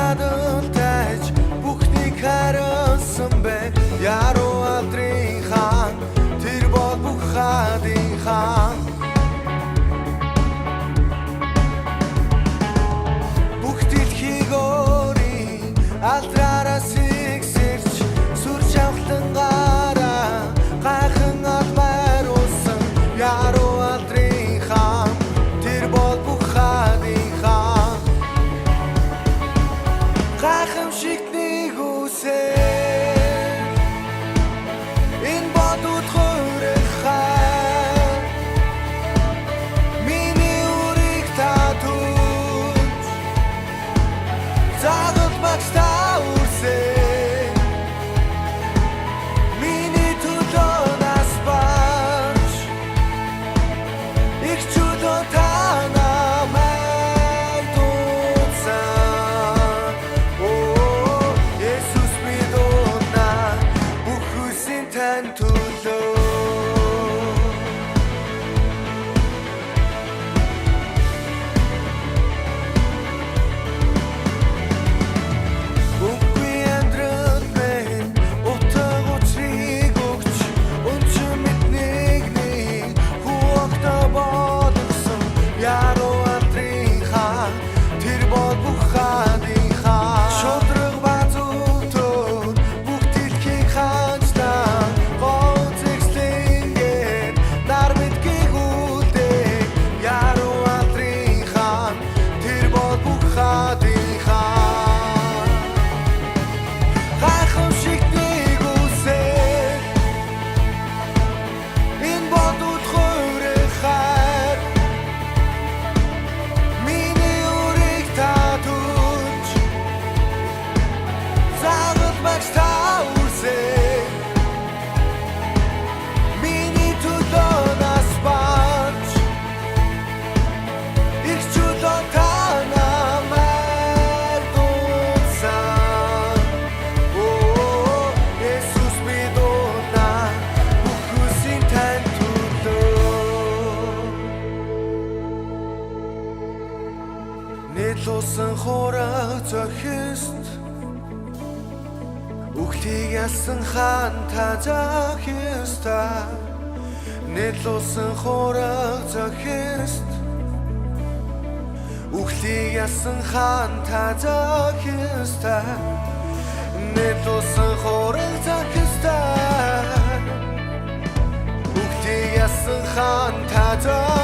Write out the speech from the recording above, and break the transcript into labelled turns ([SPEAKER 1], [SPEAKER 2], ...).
[SPEAKER 1] надад тайж бүхнийг хариулсан бэ яруу алдрын хаан тэр бол бүх хаадын хаан бүх дэлхийг өөрийн алдраараа сэгсэрч сүр жавхлан гараа гайхан алмаар улсан яруу алдрын хаан тэр бол бүх хаадын хаан гайхамшигтний үсээ энэ бодууд хөрөхай миний үрийг татууч загал багш та үрсээ миний төлөө нас бач их чудо та намайг дуудсан Есүс би дуудана бүх хүссэн тань төлөө Үгүй амьдрал минь утга учрыг өгч өнчим мэднийг хуагта бодсон яруу алдрын хаан тэр бол бүх хаадын хаан шудраг базуутөр бүх дэлхийг хаажлаа гоцэгслэнгээр нар мэдгийг үлдээ яруу алдрын хаан тэр бол бүх хаадын хаан гайхамшигтний үсээ энэ бодууд хөрөхай миний үрийг татууч загал багш та үрсээ миний төлөө нас бач их чудо та намайг дуудсан Есүс би дуудана бүх хүссэн тань төлөө Нийлүүлсэн хураг зохист Үхлийг ялсан хаан та захиста Нийлүүлсэн хураг зохист Үхлийг ялсан хаан та захиста Нийлүүлсэн хураг захиста Үхлийг ялсан хаан та захиста